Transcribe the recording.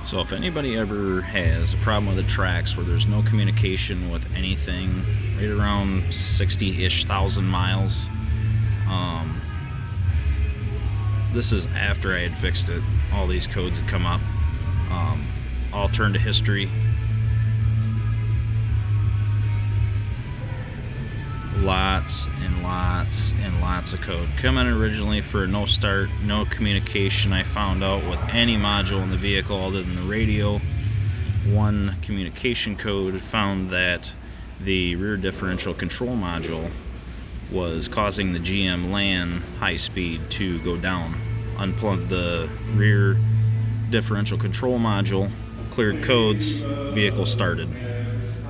So if anybody ever has a problem with the Trax where there's no communication with anything, right around 60-ish thousand miles, this is after I had fixed it. All these codes had come up. All turned to history. Lots and lots and lots of code. Coming originally for no start, no communication. I found out with any module in the vehicle other than the radio. One communication code found that the rear differential control module was causing the GM LAN high speed to go down. Unplugged the rear differential control module, cleared codes, vehicle started.